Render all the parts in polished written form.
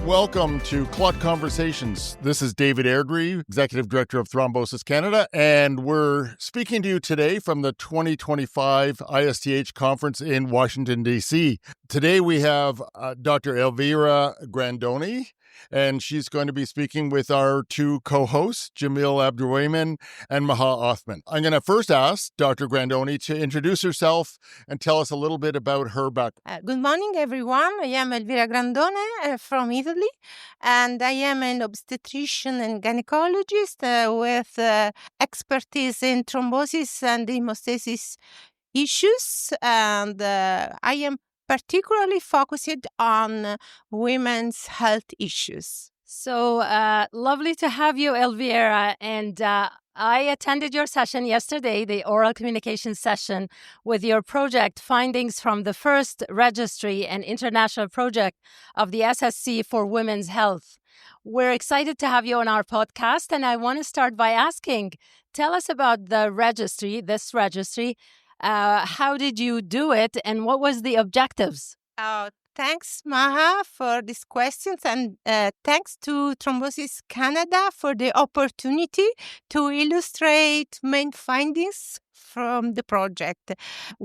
Welcome to CLOT Conversations. This is David Airdrie, Executive Director of Thrombosis Canada, and we're speaking to you today from the 2025 ISTH conference in Washington, D.C. Today we have Dr. Elvira Grandone, and she's going to be speaking with our two co-hosts, Jameel Abdulrehman and Maha Othman. I'm going to first ask Dr. Grandone to introduce herself and tell us a little bit about her background. Good morning, everyone. I am Elvira Grandone from Italy, and I am an obstetrician and gynecologist with expertise in thrombosis and hemostasis issues, and I am particularly focused on women's health issues. So lovely to have you, Elvira. And I attended your session yesterday, the oral communication session with your project findings from the FIRST Registry and international project of the SSC for women's health. We're excited to have you on our podcast. And I want to start by asking, tell us about the registry, this registry. How did you do it and what was the objectives? Thanks, Maha, for these questions, and thanks to Thrombosis Canada for the opportunity to illustrate main findings from the project.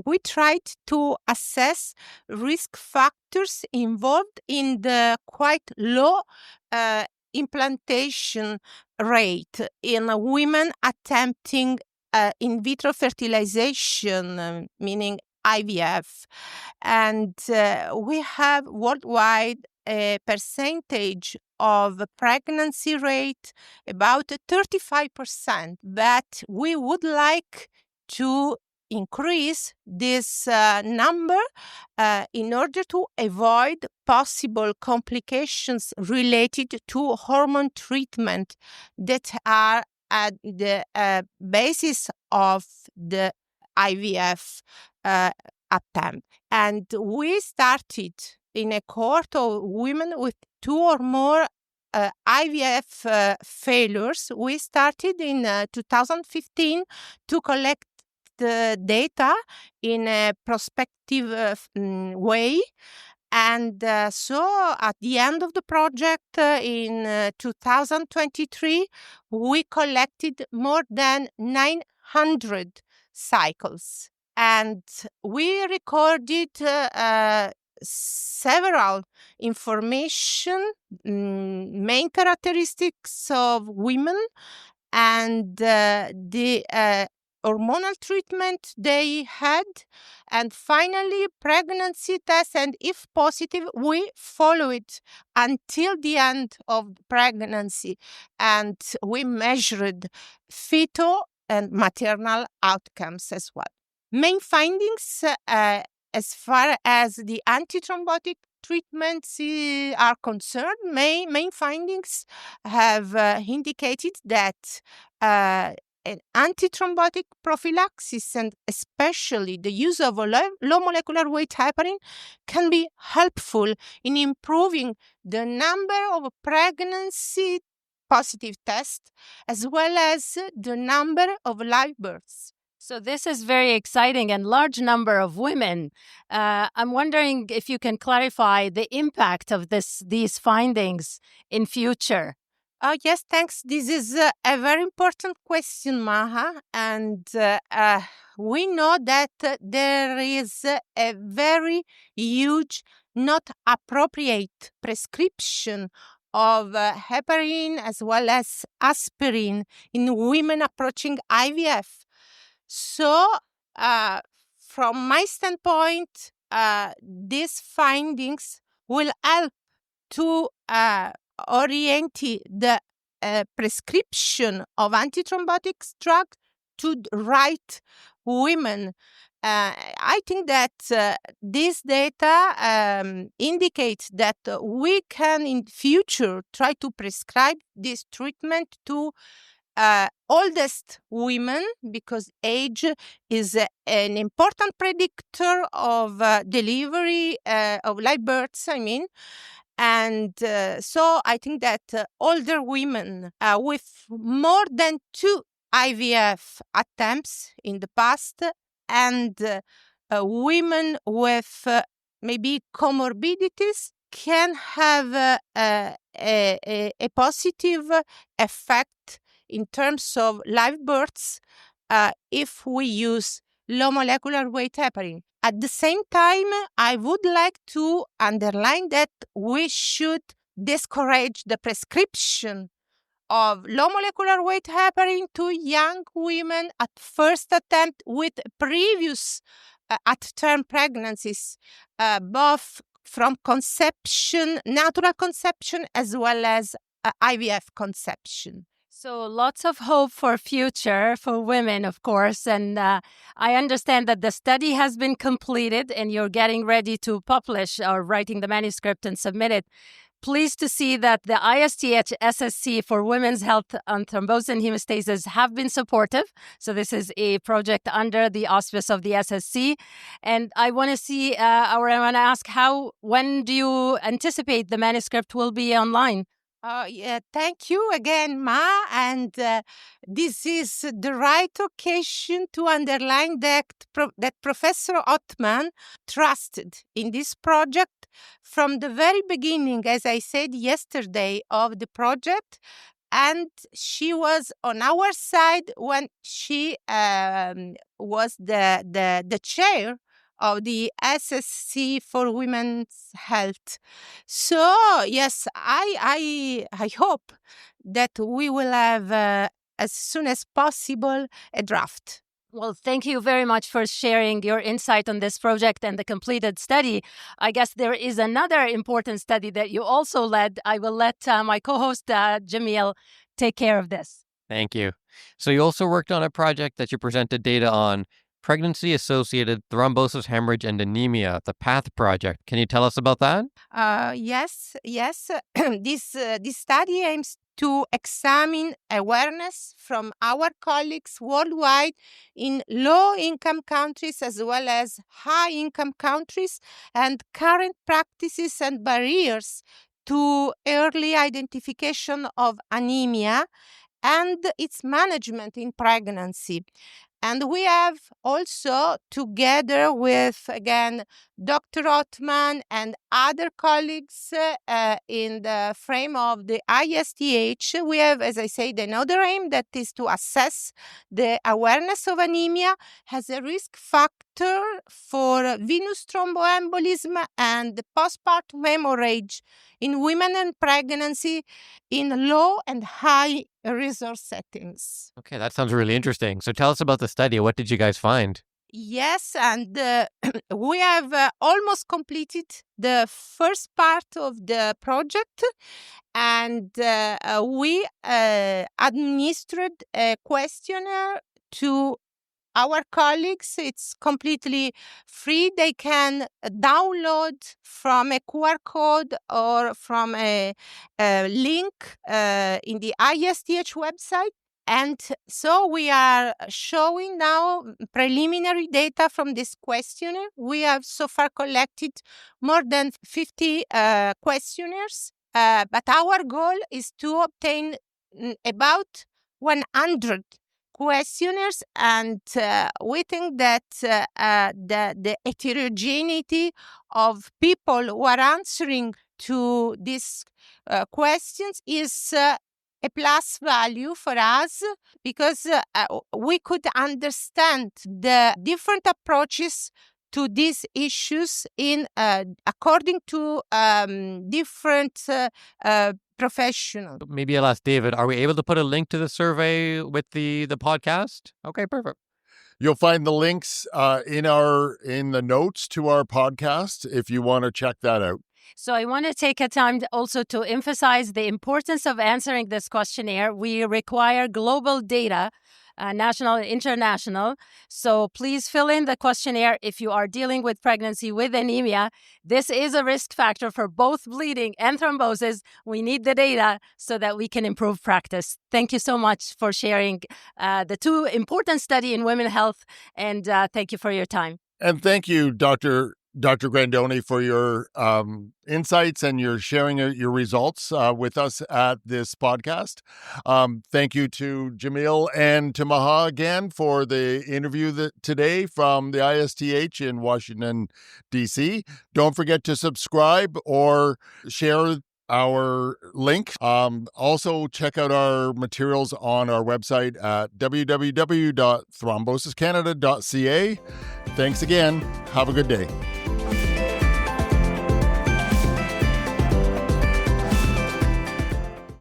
We tried to assess risk factors involved in the quite low implantation rate in women attempting in vitro fertilization, meaning IVF. And we have worldwide a percentage of pregnancy rate about 35%, but we would like to increase this number in order to avoid possible complications related to hormone treatment that are at the basis of the IVF attempt. And we started in a cohort of women with 2 or more IVF failures. We started in 2015 to collect the data in a prospective way. And so at the end of the project in 2023, we collected more than 900 cycles. And we recorded several information, main characteristics of women, and the hormonal treatment they had, and finally pregnancy test, and if positive, we follow it until the end of pregnancy, and we measured fetal and maternal outcomes as well. Main findings as far as the antithrombotic treatments are concerned, main findings have indicated that an antithrombotic prophylaxis, and especially the use of low molecular weight heparin, can be helpful in improving the number of pregnancy positive tests as well as the number of live births. So this is very exciting and large number of women. I'm wondering if you can clarify the impact of these findings in future. Yes, thanks. This is a very important question, Maha. And we know that there is a very huge, not appropriate prescription of heparin as well as aspirin in women approaching IVF. So, from my standpoint, these findings will help to orient the prescription of antithrombotic drugs to the right women. I think that this data indicates that we can in future try to prescribe this treatment to oldest women, because age is an important predictor of delivery of live births, And so I think that older women with more than 2 IVF attempts in the past, and women with maybe comorbidities can have a positive effect in terms of live births if we use low molecular weight heparin. At the same time, I would like to underline that we should discourage the prescription of low molecular weight heparin to young women at first attempt with previous at-term pregnancies, both from conception, natural conception, as well as IVF conception. So lots of hope for future for women, of course. And I understand that the study has been completed and you're getting ready to publish or writing the manuscript and submit it. Pleased to see that the ISTH SSC for women's health on thrombosis and hemostasis have been supportive. So this is a project under the auspice of the SSC. And I want to see, or I want to ask when do you anticipate the manuscript will be online? Thank you again, Ma. And this is the right occasion to underline that Professor Othman trusted in this project from the very beginning, as I said yesterday, of the project. And she was on our side when she was the chair of the SSC for Women's Health. So, yes, I hope that we will have, as soon as possible, a draft. Well, thank you very much for sharing your insight on this project and the completed study. I guess there is another important study that you also led. I will let my co-host, Jameel, take care of this. Thank you. So you also worked on a project that you presented data on pregnancy-associated thrombosis, hemorrhage, and anemia, the PATH project. Can you tell us about that? Yes. This study aims to examine awareness from our colleagues worldwide in low-income countries as well as high-income countries and current practices and barriers to early identification of anemia and its management in pregnancy. And we have also, together with, again, Dr. Othman and other colleagues in the frame of the ISTH, we have, as I said, another aim that is to assess the awareness of anemia as a risk factor for venous thromboembolism and postpartum hemorrhage in women and pregnancy in low and high resource settings. Okay, that sounds really interesting. So tell us about the study. What did you guys find? Yes, and we have almost completed the first part of the project, and we administered a questionnaire to our colleagues. It's completely free. They can download from a QR code or from a link in the ISTH website. And so we are showing now preliminary data from this questionnaire. We have so far collected more than 50 questionnaires, but our goal is to obtain about 100 questionnaires, and we think that the heterogeneity of people who are answering to these questions is a plus value for us, because we could understand the different approaches to these issues in according to different professionals. Maybe I'll ask David, are we able to put a link to the survey with the podcast? Okay, perfect. You'll find the links in the notes to our podcast if you want to check that out. So I want to take a time also to emphasize the importance of answering this questionnaire. We require global data, national and international. So please fill in the questionnaire if you are dealing with pregnancy with anemia. This is a risk factor for both bleeding and thrombosis. We need the data so that we can improve practice. Thank you so much for sharing the two important studies in women's health, and thank you for your time. And thank you, Dr. Dr. Grandone, for your insights and your sharing your results with us at this podcast. Thank you to Jameel and to Maha again for the interview today from the ISTH in Washington, D.C. Don't forget to subscribe or share our link. Also, check out our materials on our website at www.thrombosiscanada.ca. Thanks again. Have a good day.